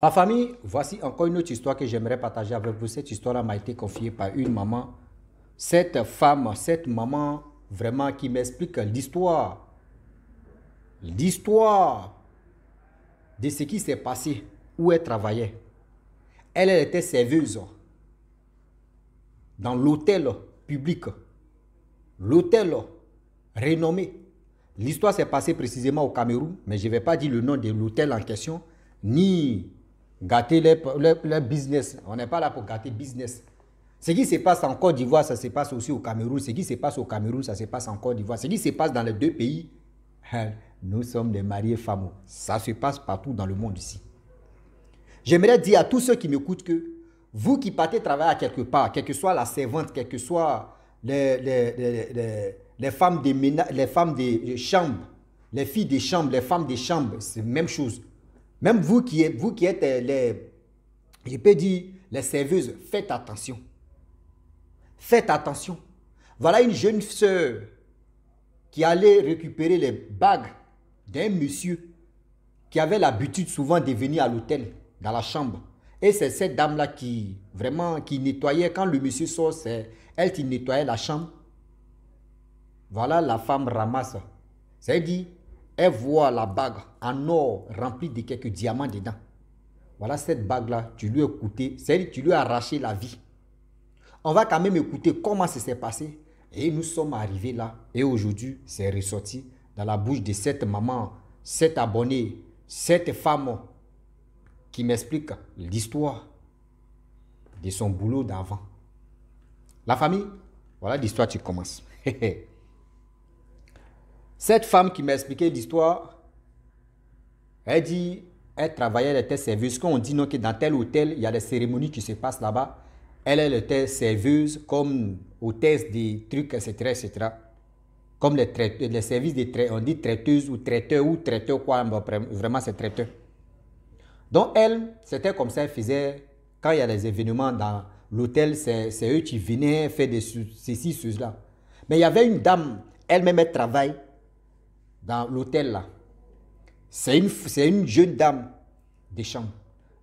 Ma famille, voici encore une autre histoire que j'aimerais partager avec vous. Cette histoire m'a été confiée par une maman. Cette femme, cette maman, vraiment qui m'explique l'histoire de ce qui s'est passé, où elle travaillait. Elle était serveuse dans l'hôtel public, l'hôtel renommé. L'histoire s'est passée précisément au Cameroun, mais je ne vais pas dire le nom de l'hôtel en question, ni gâter leur business. On n'est pas là pour gâter business. Ce qui se passe en Côte d'Ivoire, ça se passe aussi au Cameroun. Ce qui se passe au Cameroun, ça se passe en Côte d'Ivoire. Ce qui se passe dans les deux pays, nous sommes des mariés femmes. Ça se passe partout dans le monde ici. J'aimerais dire à tous ceux qui m'écoutent que vous qui partez travailler à quelque part, quelle que soit la servante, quelle que soit les femmes de chambre, les filles de chambre, les femmes de chambre, c'est la même chose. Même vous qui êtes je peux dire, les serveuses, faites attention. Faites attention. Voilà une jeune sœur qui allait récupérer les bagues d'un monsieur qui avait l'habitude souvent de venir à l'hôtel, dans la chambre. Et c'est cette dame-là qui nettoyait, quand le monsieur sort, c'est elle qui nettoyait la chambre. Voilà, la femme ramasse. C'est-à-dire, elle voit la bague en or remplie de quelques diamants dedans. Voilà cette bague-là, tu lui as coûté, c'est-à-dire tu lui as arraché la vie. On va quand même écouter comment ça s'est passé. Et nous sommes arrivés là. Et aujourd'hui, c'est ressorti dans la bouche de cette maman, cette abonnée, cette femme qui m'explique l'histoire de son boulot d'avant. La famille, voilà l'histoire qui commence. Cette femme qui m'a expliqué l'histoire, elle dit, elle travaillait, elle était serveuse. Quand on dit non, que dans tel hôtel, il y a des cérémonies qui se passent là-bas, elle était serveuse comme hôtesse des trucs, etc., etc. Comme les services de on dit traiteuse ou traiteur quoi, vraiment c'est traiteur. Donc elle, c'était comme ça, elle faisait, quand il y a des événements dans l'hôtel, c'est eux qui venaient faire ceci, cela. Mais il y avait une dame, elle-même elle travaille dans l'hôtel là. C'est une jeune dame de chambre.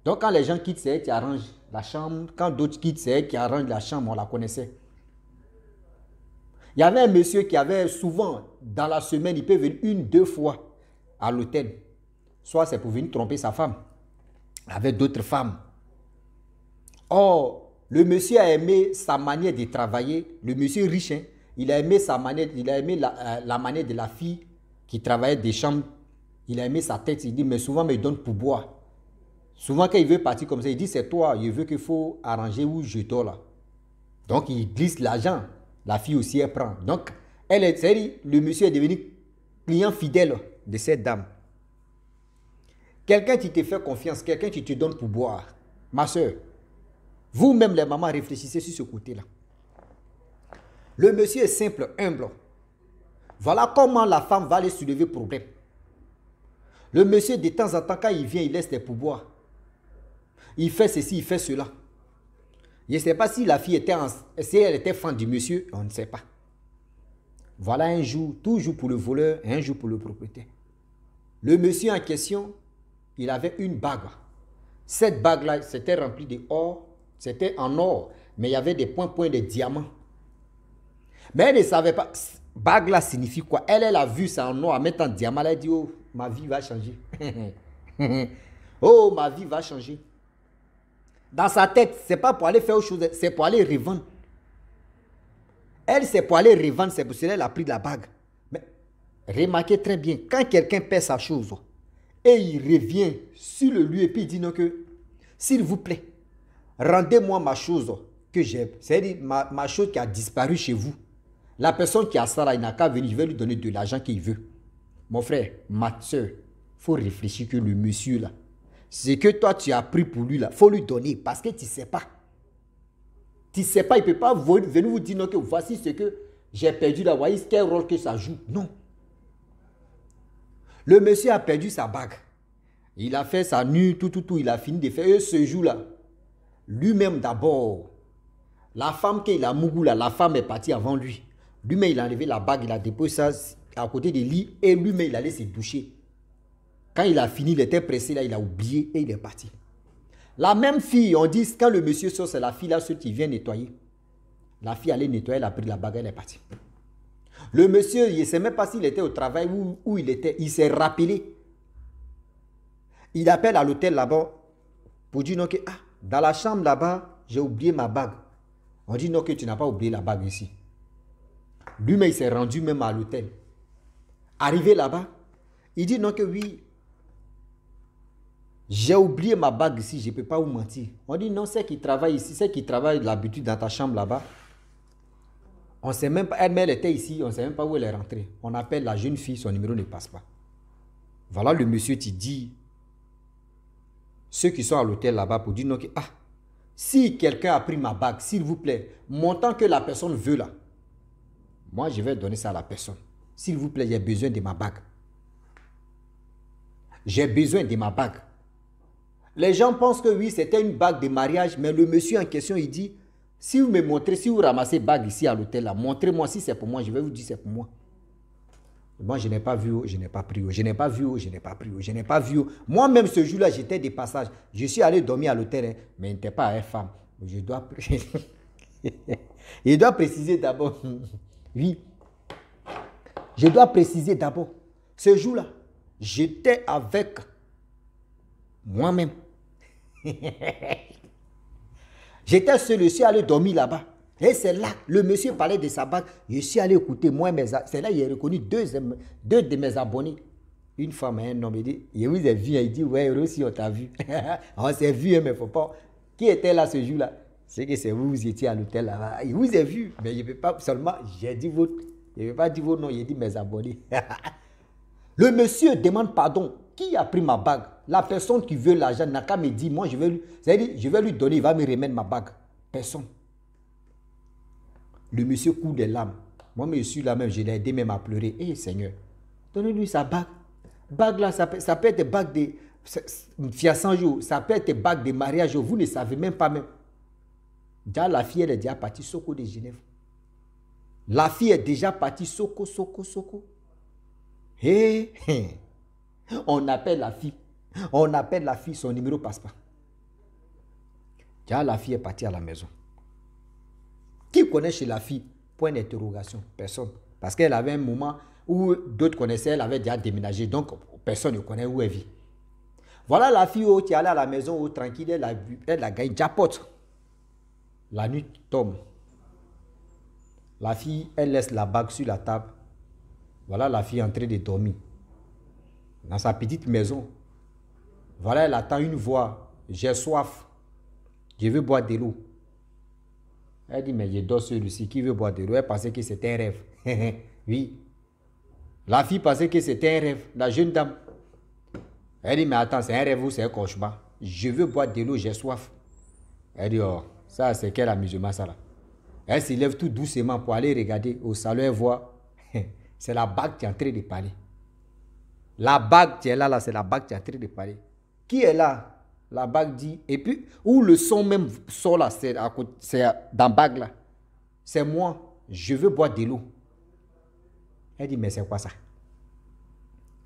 Donc quand les gens quittent, c'est elle qui arrange la chambre. Quand d'autres quittent, c'est elle qui arrange la chambre, on la connaissait. Il y avait un monsieur qui avait souvent, dans la semaine, il peut venir 1-2 fois à l'hôtel. Soit c'est pour venir tromper sa femme, avec d'autres femmes. Or, le monsieur a aimé sa manière de travailler. Le monsieur riche, hein, il a aimé sa manière, il a aimé la manière de la fille qui travaillait des chambres. Il a aimé sa tête. Il dit, mais souvent, il donne pour boire. Souvent, quand il veut partir comme ça, il dit, c'est toi, je veux qu'il faut arranger où je dors là. Donc, il glisse l'argent. La fille aussi, elle prend. Donc, le monsieur est devenu client fidèle de cette dame. Quelqu'un qui te fait confiance, quelqu'un qui te donne pour boire. Ma soeur, vous-même les mamans, réfléchissez sur ce côté-là. Le monsieur est simple, humble. Voilà comment la femme va aller soulever problème. Le monsieur, de temps en temps, quand il vient, il laisse des pourboires. Il fait ceci, il fait cela. Je ne sais pas si la fille si elle était fan du monsieur, on ne sait pas. Voilà un jour, toujours pour le voleur, un jour pour le propriétaire. Le monsieur en question, il avait une bague. Cette bague-là, c'était rempli d'or, c'était en or, mais il y avait des points de diamants. Mais elle ne savait pas, bague-là signifie quoi? Elle a vu ça en or, en mettant en diamant, elle a dit, oh, ma vie va changer. Oh, ma vie va changer. Dans sa tête, ce n'est pas pour aller faire autre chose, c'est pour aller revendre. Elle, c'est pour aller revendre, c'est pour cela qu'elle a pris la bague. Mais remarquez très bien, quand quelqu'un perd sa chose, et il revient sur le lieu, et puis il dit non que, s'il vous plaît, rendez-moi ma chose que j'ai, c'est-à-dire ma chose qui a disparu chez vous. La personne qui a ça là, il n'a qu'à venir, je vais lui donner de l'argent qu'il veut. Mon frère, ma soeur, il faut réfléchir que le monsieur là, ce que toi tu as pris pour lui là, il faut lui donner parce que tu ne sais pas. Tu ne sais pas, il ne peut pas venir vous dire non que voici ce que j'ai perdu là, voyez quel rôle que ça joue. Non. Le monsieur a perdu sa bague. Il a fait sa nuit, tout, il a fini de faire. Et ce jour-là, lui-même d'abord, la femme qu'il a mougou là, la femme est partie avant lui. Lui-même, il a enlevé la bague, il a déposé ça à côté du lit et lui-même, il allait se doucher. Quand il a fini, il était pressé là, il a oublié et il est parti. La même fille, on dit, quand le monsieur sort, c'est la fille là, ceux qui vient nettoyer. La fille allait nettoyer, elle a pris la bague, elle est partie. Le monsieur, il ne sait même pas s'il était au travail ou où il était. Il s'est rappelé. Il appelle à l'hôtel là-bas pour dire non que dans la chambre là-bas, j'ai oublié ma bague. On dit non que tu n'as pas oublié la bague ici. Lui-même, il s'est rendu même à l'hôtel. Arrivé là-bas, il dit non que oui, j'ai oublié ma bague ici, je ne peux pas vous mentir. On dit non, c'est qui travaille ici, c'est qui travaille l'habitude dans ta chambre là-bas. On ne sait même pas, elle était ici, on ne sait même pas où elle est rentrée. On appelle la jeune fille, son numéro ne passe pas. Voilà le monsieur qui dit, ceux qui sont à l'hôtel là-bas pour dire non, que, si quelqu'un a pris ma bague, s'il vous plaît, montant que la personne veut là, moi je vais donner ça à la personne. S'il vous plaît, j'ai besoin de ma bague. J'ai besoin de ma bague. Les gens pensent que oui, c'était une bague de mariage, mais le monsieur en question, il dit, si vous me montrez, si vous ramassez bague ici à l'hôtel, là, montrez-moi si c'est pour moi, je vais vous dire c'est pour moi. Moi, je n'ai pas vu, je n'ai pas pris, je n'ai pas vu, je n'ai pas pris, je n'ai pas vu. Moi-même, ce jour-là, j'étais de passage. Je suis allé dormir à l'hôtel, mais il n'était pas une femme. Je dois, je dois préciser d'abord. Oui. Je dois préciser d'abord. Ce jour-là, j'étais avec moi-même. J'étais seul, je suis allé dormir là-bas. Et c'est là, le monsieur parlait de sa bague. Je suis allé écouter, c'est là qu'il a reconnu deux de mes abonnés. Une femme et un homme. Il dit, je vous ai vu. Il dit, ouais, aussi on t'a vu. On s'est vu, mais il ne faut pas. Qui était là ce jour-là? C'est que c'est vous, vous étiez à l'hôtel là-bas. Il vous a vu, mais je ne peux pas seulement, j'ai dit votre, je ne vais pas dire vos noms, j'ai dit mes abonnés. Le monsieur demande pardon. Qui a pris ma bague? La personne qui veut l'argent n'a qu'à me dire, moi je vais lui donner, il va me remettre ma bague. Personne. Le monsieur coule des larmes. Moi, je suis là même, je l'ai aidé même à pleurer. Eh Seigneur, donnez-lui sa bague. Bague là, ça peut être bague de fiançailles, ça peut être bague de mariage, vous ne savez même pas même. Déjà, la fille, elle est déjà partie Soko de Genève. La fille est déjà partie Soko. Hé, on appelle la fille. On appelle la fille, son numéro passe pas. Déjà, la fille est partie à la maison. Qui connaît chez la fille? Point d'interrogation. Personne. Parce qu'elle avait un moment où d'autres connaissaient, elle avait déjà déménagé. Donc, personne ne connaît où elle vit. Voilà la fille qui est allée à la maison tranquille, elle a gagné jackpot. La nuit tombe. La fille, elle laisse la bague sur la table. Voilà la fille en train de dormir. Dans sa petite maison. Voilà, elle attend une voix. J'ai soif. Je veux boire de l'eau. Elle dit, mais je dors seul ici. Qui veut boire de l'eau? Elle pensait que c'était un rêve. Oui. La fille pensait que c'était un rêve. La jeune dame. Elle dit, mais attends, c'est un rêve ou c'est un cauchemar? Je veux boire de l'eau, j'ai soif. Elle dit, oh, ça c'est quel amusement ça là? Elle se lève tout doucement pour aller regarder au salon. Elle voit, c'est la bague qui est en train de parler. La bague qui est là, c'est la bague qui est en train de parler. Qui est là? La bague dit, et puis, où le son même sort là, c'est dans la bague là. C'est moi, je veux boire de l'eau. Elle dit, mais c'est quoi ça?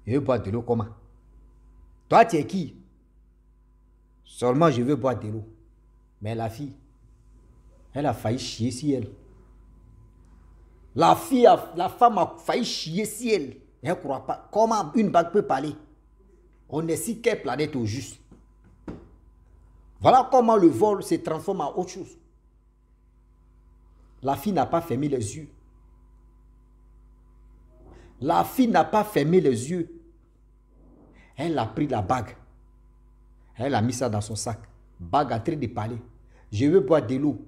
Je veux boire de l'eau comment? Toi, tu es qui? Seulement, je veux boire de l'eau. Mais la fille, elle a failli chier si elle. La femme a failli chier si elle. Elle ne croit pas. Comment une bague peut parler? On est si quelle planète au juste. Voilà comment le vol se transforme en autre chose. La fille n'a pas fermé les yeux. La fille n'a pas fermé les yeux. Elle a pris la bague. Elle a mis ça dans son sac. Bague en train de parler. Je veux boire de l'eau.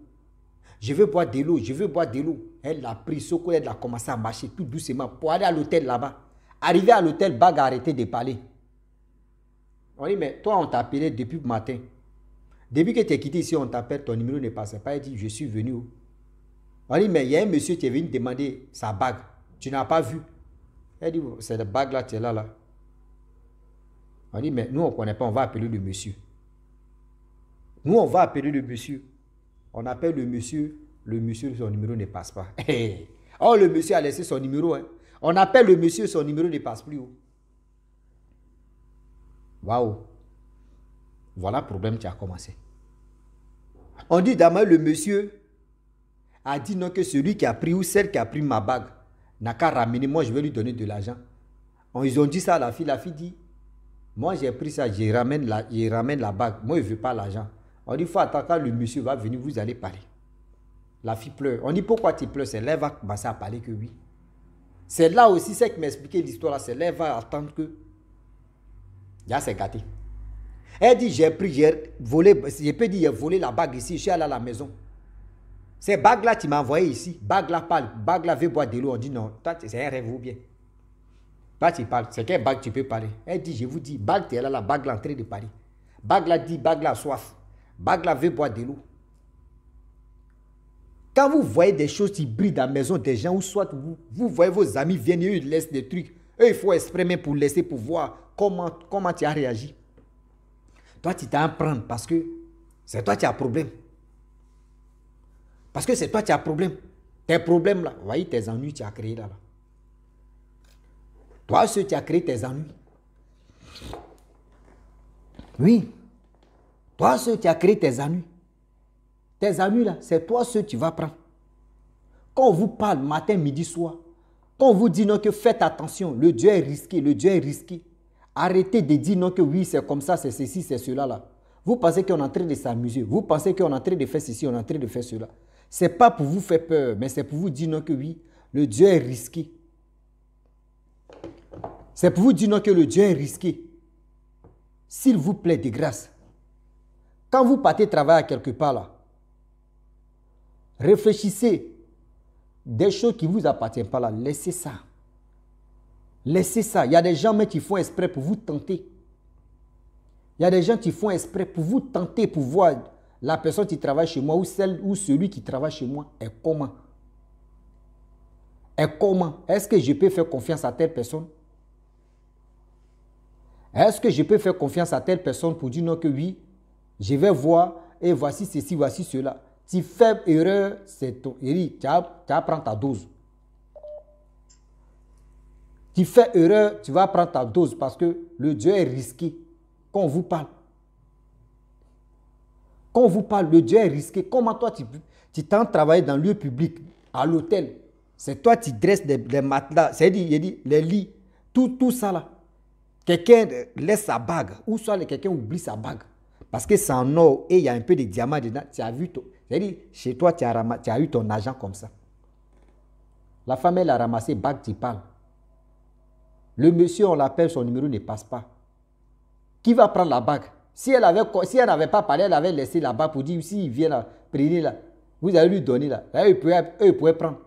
Je veux boire de l'eau. Je veux boire de l'eau. Elle a pris ce coup. Elle a commencé à marcher tout doucement pour aller à l'hôtel là-bas. Arrivé à l'hôtel, bague a arrêté de parler. On dit, mais toi, on t'a appelé depuis le matin. Depuis que tu es quitté ici, on t'appelle, ton numéro ne passe pas. Elle dit, je suis venu. On dit, mais il y a un monsieur qui est venu demander sa bague. Tu n'as pas vu. Elle dit, c'est la bague là, tu es là. On dit, mais nous, on ne connaît pas, on va appeler le monsieur. Nous, on va appeler le monsieur. On appelle le monsieur, son numéro ne passe pas. Oh, le monsieur a laissé son numéro. Hein. On appelle le monsieur, son numéro ne passe plus. Waouh. Voilà le problème qui a commencé. On dit d'abord le monsieur a dit non que celui qui a pris ou celle qui a pris ma bague n'a qu'à ramener, moi je vais lui donner de l'argent. Ils ont dit ça à la fille dit, moi j'ai pris ça, je ramène la bague, moi je ne veux pas l'argent. On dit, il faut attendre quand le monsieur va venir, vous allez parler. La fille pleure. On dit, pourquoi tu pleures? C'est là, elle va commencer à parler que oui. C'est là aussi, c'est qui m'expliquait l'histoire, c'est là, elle va attendre que, là c'est gâté. Elle dit, j'ai pris, j'ai volé, je peux dire, j'ai volé la bague ici, je suis allé à la maison. Ces bagues-là, tu m'as envoyé ici. Bague-là parle, bague-là veut boire de l'eau. On dit non, toi, c'est un rêve ou bien. Toi, tu parles, c'est quelle bague tu peux parler? Elle dit, je vous dis, bague, tu es là, la bague-là en train de parler. Bague-là dit, bague-là a soif. Bague-là veut boire de l'eau. Quand vous voyez des choses qui brillent dans la maison des gens, ou soit vous voyez vos amis viennent et ils laissent des trucs, eux, il faut exprimer pour laisser, pour voir comment tu as réagi. Toi, tu t'en prends parce que c'est toi qui as problème. Parce que c'est toi qui as problème. Tes problèmes là, voyez tes ennuis tu as créé là. Toi, ceux qui as créé tes ennuis. Oui. Toi, ceux qui as créé tes ennuis. Tes ennuis là, c'est toi ceux que tu vas prendre. Quand on vous parle matin, midi, soir, quand on vous dit non que faites attention, le Dieu est risqué, le Dieu est risqué. Arrêtez de dire non que oui, c'est comme ça, c'est ceci, c'est cela là. Vous pensez qu'on est en train de s'amuser. Vous pensez qu'on est en train de faire ceci, on est en train de faire cela. Ce n'est pas pour vous faire peur, mais c'est pour vous dire non que oui, le Dieu est risqué. C'est pour vous dire non que le Dieu est risqué. S'il vous plaît, de grâce. Quand vous partez travailler quelque part là, réfléchissez des choses qui ne vous appartiennent pas là. Laissez ça. Laissez ça. Il y a des gens qui font exprès pour vous tenter. Il y a des gens qui font exprès pour vous tenter, pour voir la personne qui travaille chez moi ou celle ou celui qui travaille chez moi est comment. Est comment? Est-ce que je peux faire confiance à telle personne? Est-ce que je peux faire confiance à telle personne pour dire non que oui, je vais voir et voici ceci, voici cela. Si fais erreur, c'est ton erreur, tu vas prendre ta dose. Tu fais erreur, tu vas prendre ta dose parce que le Dieu est risqué. Quand on vous parle. Quand on vous parle, le Dieu est risqué. Comment toi, tu t'en travailles dans le lieu public, à l'hôtel. C'est toi qui dresses des matelas, c'est-à-dire les lits, tout ça là. Quelqu'un laisse sa bague, ou soit quelqu'un oublie sa bague. Parce que c'est en or et il y a un peu de diamant dedans. Tu as vu, c'est-à-dire chez toi, tu as eu ton argent comme ça. La femme, elle a ramassé bague, tu parles. Le monsieur, on l'appelle, son numéro ne passe pas. Qui va prendre la bague? Si elle n'avait pas parlé, elle avait laissé la bague pour dire, si il vient là, prenez là, vous allez lui donner là. Là, eux, ils pourraient prendre.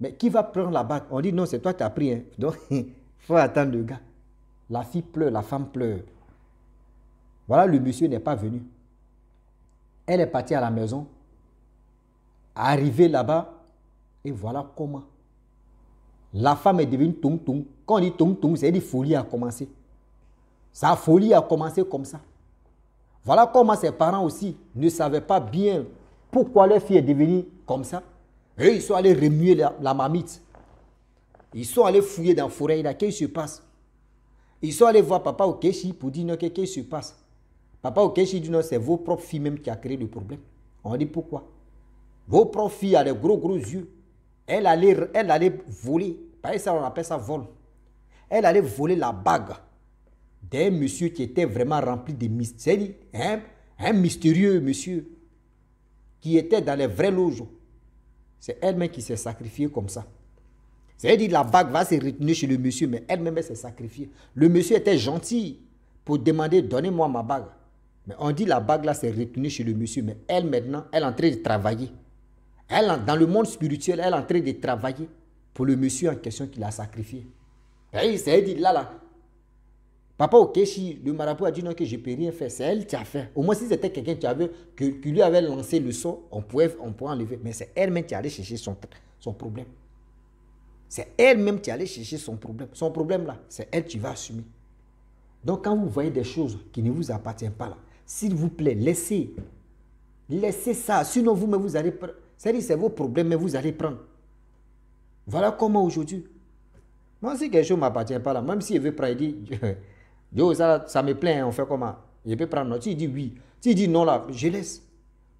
Mais qui va prendre la bague? On dit, non, c'est toi qui as pris. Hein. Donc, il faut attendre le gars. La fille pleure, la femme pleure. Voilà, le monsieur n'est pas venu. Elle est partie à la maison, arrivée là-bas, et voilà comment. La femme est devenue tung-tung. Quand on dit tung-tung, c'est dire folie a commencé. Sa folie a commencé comme ça. Voilà comment ses parents aussi ne savaient pas bien pourquoi leur fille est devenue comme ça. Et ils sont allés remuer la mamite. Ils sont allés fouiller dans la forêt. Qu'est-ce qui se passe? Ils sont allés voir Papa Okechi pour dire qu'est-ce qui se passe. Papa Okechi dit non, c'est vos propres filles même qui a créé le problème. On dit pourquoi? Vos propres filles ont des gros yeux. Elle allait voler. Par ça, on appelle ça vol. Elle allait voler la bague d'un monsieur qui était vraiment rempli de mystères. Un mystérieux monsieur qui était dans les vraies loges. C'est elle-même qui s'est sacrifiée comme ça. C'est-à-dire la bague va se retenir chez le monsieur, mais elle-même s'est sacrifiée. Le monsieur était gentil pour demander, donnez-moi ma bague. Mais on dit la bague là s'est retenue chez le monsieur, mais elle maintenant, elle est en train de travailler. Dans le monde spirituel, elle est en train de travailler pour le monsieur en question qui l'a sacrifié. Et c'est-à-dire là, Papa Okechi, le marabout a dit non que je ne peux rien faire. C'est elle qui a fait. Au moins si c'était quelqu'un qui lui avait lancé le sort, on pourrait enlever. Mais c'est elle-même qui allait chercher son problème. C'est elle-même qui allait chercher son problème. Son problème là, c'est elle qui va assumer. Donc quand vous voyez des choses qui ne vous appartiennent pas là, s'il vous plaît, laissez ça. Sinon vous-même vous allez prendre. C'est-à-dire c'est vos problèmes, mais vous allez prendre. Voilà comment aujourd'hui. Moi si quelque chose ne m'appartient pas là, même si je veux prendre, il dit, yo, ça me plaît, on fait comment? Je peux prendre non. Si il dit oui, si il dit non là, je laisse.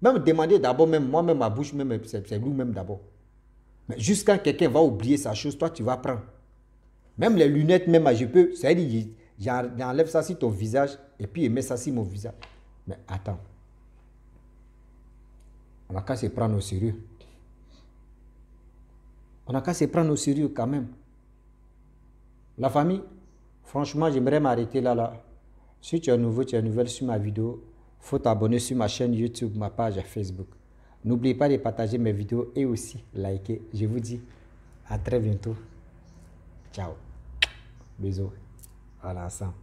Même demander d'abord, même moi-même, ma bouche, même c'est lourd même d'abord. Mais jusqu'à quelqu'un va oublier sa chose, toi tu vas prendre. Même les lunettes, même je peux, c'est-à-dire, j'enlève ça sur ton visage et puis je mets ça sur mon visage. Mais attends. On n'a qu'à se prendre au sérieux. On n'a qu'à se prendre au sérieux quand même. La famille, franchement, j'aimerais m'arrêter là. Si tu es nouveau, tu es nouvelle sur ma vidéo, il faut t'abonner sur ma chaîne YouTube, ma page Facebook. N'oubliez pas de partager mes vidéos et aussi liker. Je vous dis à très bientôt. Ciao. Bisous. À l'ensemble.